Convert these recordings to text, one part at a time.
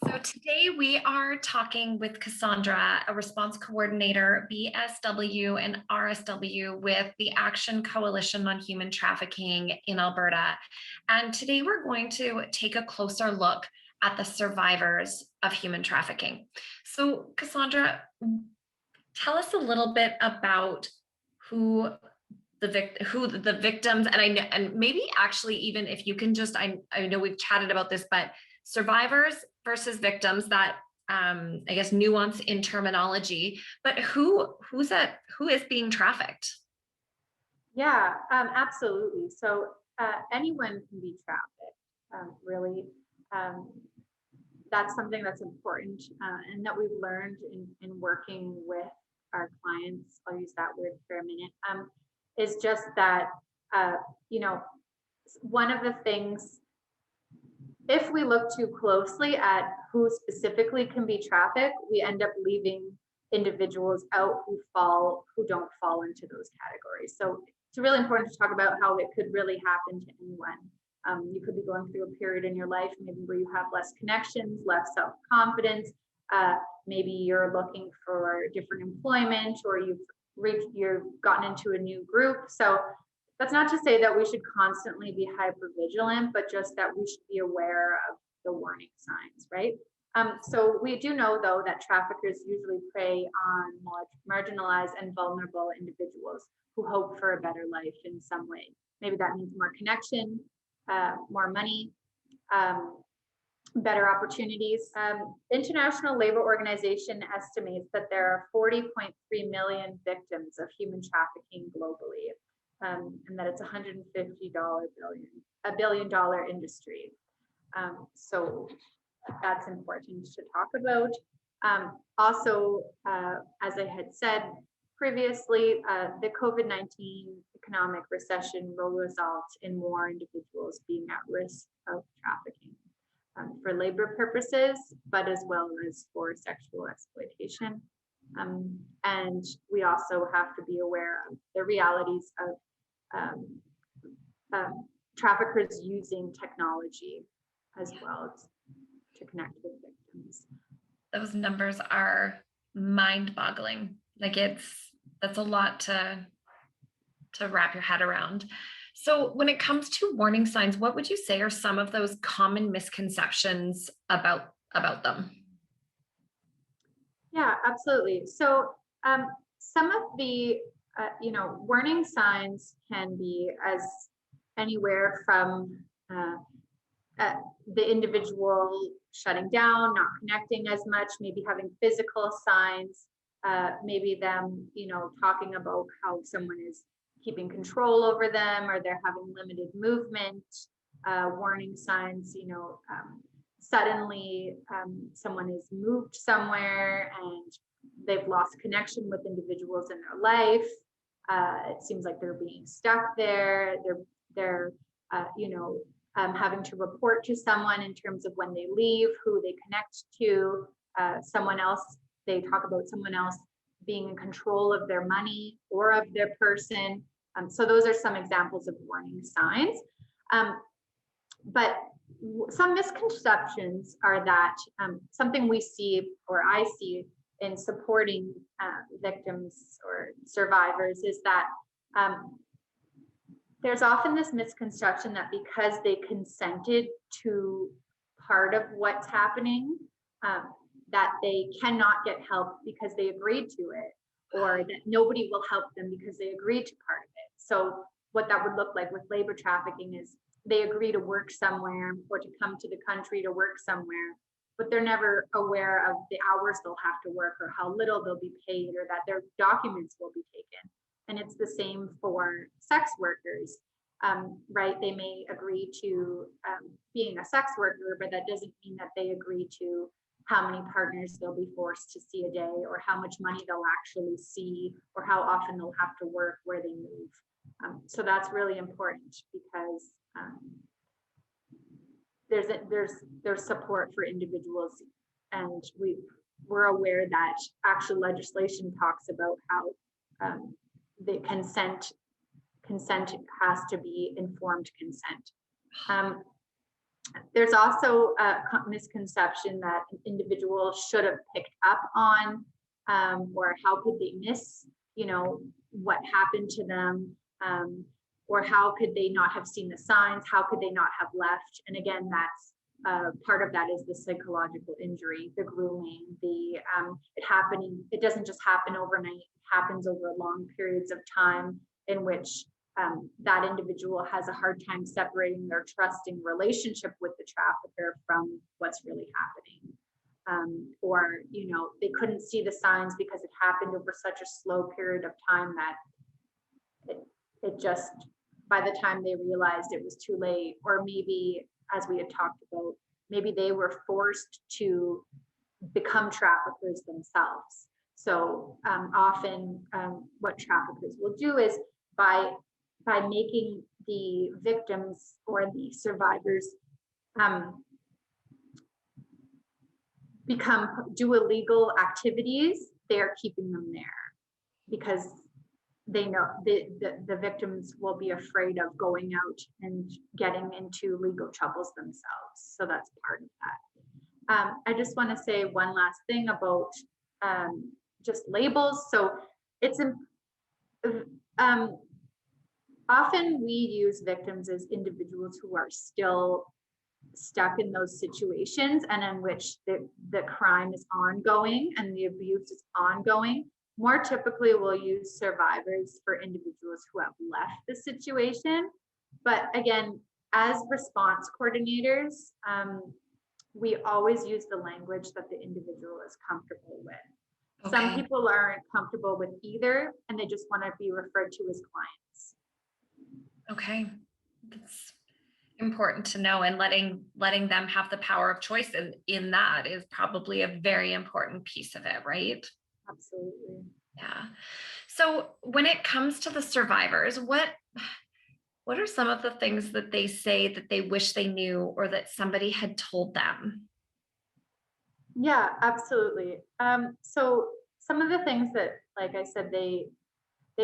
So today we are talking with Cassandra, a response coordinator, BSW and RSW with the Action Coalition on Human Trafficking in Alberta. And today we're going to take a closer look at the survivors of human trafficking. So Cassandra, tell us a little bit about who the victims, and and maybe actually even if you can just, I know we've chatted about this, but survivors versus victims, that I guess nuance in terminology, but who is being trafficked? Yeah, absolutely. So anyone can be trafficked, really. Um, that's something that's important and that we've learned in working with our clients. I'll use that word for a minute. Is just that, uh, you know, one of the things, if we look too closely at who specifically can be trafficked, we end up leaving individuals out who don't fall into those categories. So it's really important to talk about how it could really happen to anyone. You could be going through a period in your life, maybe where you have less connections, less self-confidence. Maybe you're looking for different employment, or you've gotten into a new group. So that's not to say that we should constantly be hyper vigilant, but just that we should be aware of the warning signs, right? So we do know, though, that traffickers usually prey on more marginalized and vulnerable individuals who hope for a better life in some way. Maybe that means more connection, more money, better opportunities. International Labor Organization estimates that there are 40.3 million victims of human trafficking globally, and that it's a billion dollar industry. So that's important to talk about. Also, as I had said previously, the COVID-19 economic recession will result in more individuals being at risk of trafficking for labor purposes, but as well as for sexual exploitation. And we also have to be aware of the realities of traffickers using technology as well to connect with victims. Those numbers are mind-boggling. That's a lot to wrap your head around. So when it comes to warning signs, what would you say are some of those common misconceptions about them? Yeah, absolutely. So some of the warning signs can be as anywhere from the individual shutting down, not connecting as much, maybe having physical signs, maybe them, talking about how someone is keeping control over them, or they're having limited movement. Warning signs, suddenly someone is moved somewhere and they've lost connection with individuals in their life. It seems like they're being stuck there. They're having to report to someone in terms of when they leave, who they connect to, someone else. They talk about someone else being in control of their money or of their person. So those are some examples of warning signs. But some misconceptions are that something we see, or I see, in supporting victims or survivors is that there's often this misconception that because they consented to part of what's happening, that they cannot get help because they agreed to it, or that nobody will help them because they agreed to part of it. So what that would look like with labor trafficking is they agree to work somewhere or to come to the country to work somewhere, but they're never aware of the hours they'll have to work, or how little they'll be paid, or that their documents will be taken. And it's the same for sex workers, right? They may agree to being a sex worker, but that doesn't mean that they agree to how many partners they'll be forced to see a day, or how much money they'll actually see, or how often they'll have to work where they move. So that's really important, because there's support for individuals, and we're aware that actual legislation talks about how the consent has to be informed consent. There's also a misconception that an individual should have picked up on, or how could they miss, what happened to them, or how could they not have seen the signs? How could they not have left? And again, that's part of that is the psychological injury, the grooming, it happening. It doesn't just happen overnight. It happens over long periods of time in which that individual has a hard time separating their trusting relationship with the trafficker from what's really happening. Or, they couldn't see the signs because it happened over such a slow period of time that it just, by the time they realized it was too late, or maybe, as we had talked about, maybe they were forced to become traffickers themselves. So often what traffickers will do is by making the victims or the survivors do illegal activities, they are keeping them there because they know the victims will be afraid of going out and getting into legal troubles themselves. So that's part of that. I just want to say one last thing about just labels. So it's often we use victims as individuals who are still stuck in those situations and in which the crime is ongoing and the abuse is ongoing. More typically, we'll use survivors for individuals who have left the situation. But again, as response coordinators, we always use the language that the individual is comfortable with. Okay. Some people aren't comfortable with either, and they just want to be referred to as clients. Okay. That's important to know, and letting them have the power of choice in that is probably a very important piece of it, right? Absolutely. Yeah. So when it comes to the survivors, what are some of the things that they say that they wish they knew or that somebody had told them? Yeah, absolutely. So some of the things that, like I said, they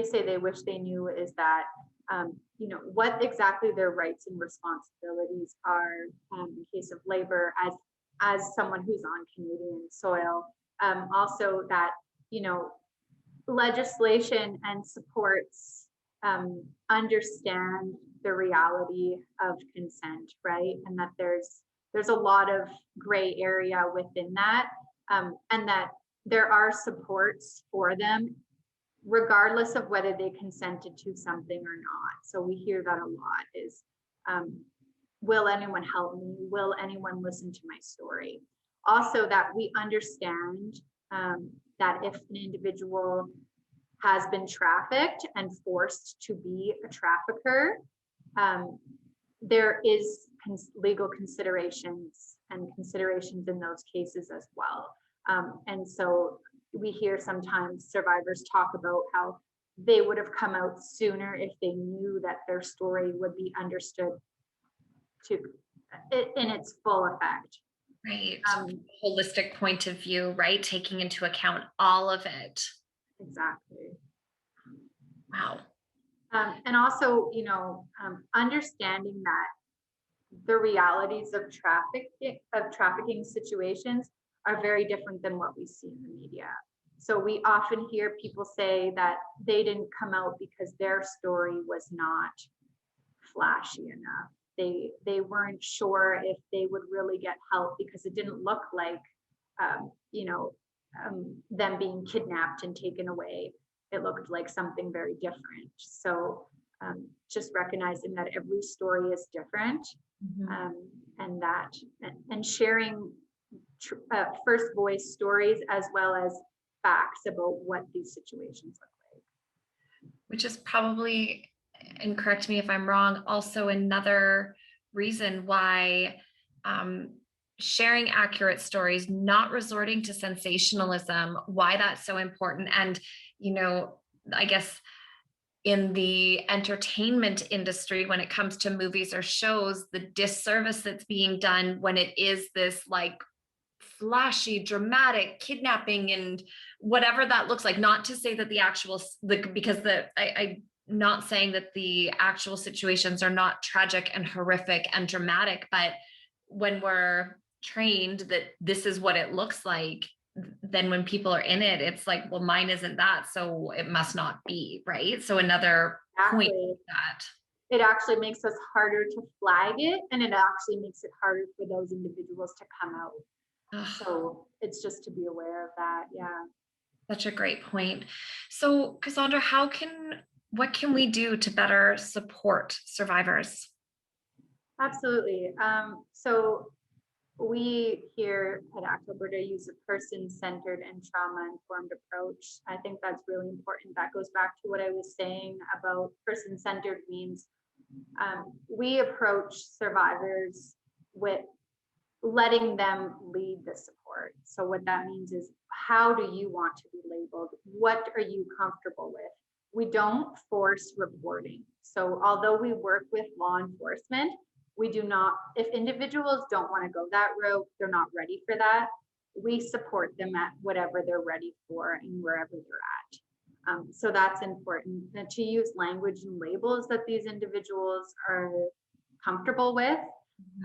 say they wish they knew is that what exactly their rights and responsibilities are in case of labor as someone who's on Canadian soil. Also that legislation and supports understand the reality of consent, right? And that there's a lot of gray area within that, and that there are supports for them regardless of whether they consented to something or not. So we hear that a lot is, will anyone help me? Will anyone listen to my story? Also that we understand that if an individual has been trafficked and forced to be a trafficker, there is legal considerations and considerations in those cases as well. And so we hear sometimes survivors talk about how they would have come out sooner if they knew that their story would be understood in its full effect. Right. Holistic point of view, right? Taking into account all of it. Exactly. Wow. And also, understanding that the realities of trafficking situations are very different than what we see in the media. So we often hear people say that they didn't come out because their story was not flashy enough. They weren't sure if they would really get help because it didn't look like, them being kidnapped and taken away. It looked like something very different. So just recognizing that every story is different, and sharing first voice stories as well as facts about what these situations look like. Which is probably, and correct me if I'm wrong, also another reason why sharing accurate stories, not resorting to sensationalism, why that's so important. And, I guess in the entertainment industry, when it comes to movies or shows, the disservice that's being done when it is this like flashy, dramatic kidnapping and whatever that looks like. Not to say that I'm not saying that the actual situations are not tragic and horrific and dramatic, but when we're trained that this is what it looks like, then when people are in it, it's like, well, mine isn't that, so it must not be, right? So another point Exactly. of that. It actually makes us harder to flag it, and it actually makes it harder for those individuals to come out. Ugh, So it's just to be aware of that. Yeah. such a great point. So, Cassandra, what can we do to better support survivors? Absolutely. So we here at ACT Alberta use a person-centered and trauma-informed approach. I think that's really important. That goes back to what I was saying about person-centered means we approach survivors with letting them lead the support. So what that means is, how do you want to be labeled? What are you comfortable with? We don't force reporting. So although we work with law enforcement, we do not, if individuals don't want to go that route, they're not ready for that, we support them at whatever they're ready for and wherever they're at. So that's important, and to use language and labels that these individuals are comfortable with,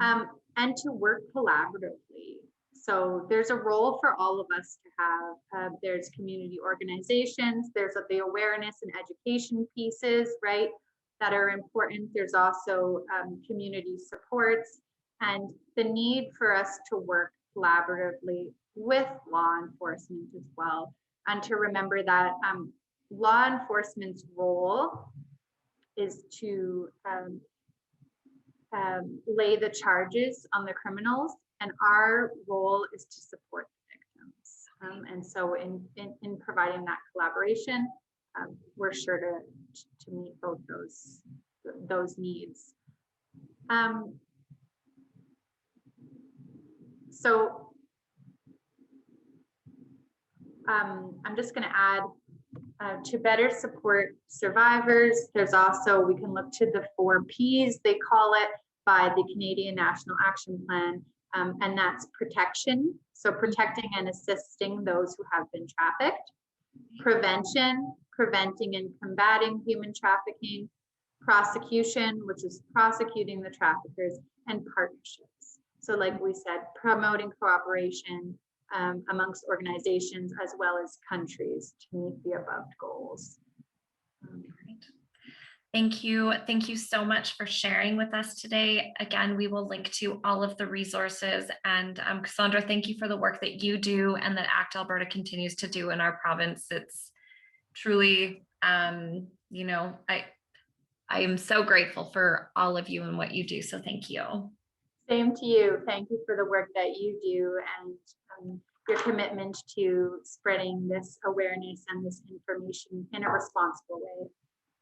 Mhm. and to work collaboratively. So there's a role for all of us to have. There's community organizations, there's the awareness and education pieces, right, that are important. There's also community supports, and the need for us to work collaboratively with law enforcement as well. And to remember that law enforcement's role is to lay the charges on the criminals, and our role is to support the victims. And so, in providing that collaboration, we're sure to meet both those needs. Um, so, I'm just going to add to better support survivors. There's also, we can look to the 4Ps, they call it, by the Canadian National Action Plan, and that's protection. So protecting and assisting those who have been trafficked, prevention, preventing and combating human trafficking, prosecution, which is prosecuting the traffickers, and partnerships. So like we said, promoting cooperation amongst organizations as well as countries to meet the above goals. Great. Thank you. Thank you so much for sharing with us today. Again, we will link to all of the resources. And Cassandra, thank you for the work that you do and that ACT Alberta continues to do in our province. It's truly, I am so grateful for all of you and what you do. So thank you. Same to you. Thank you for the work that you do, and your commitment to spreading this awareness and this information in a responsible way.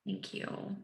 Thank you.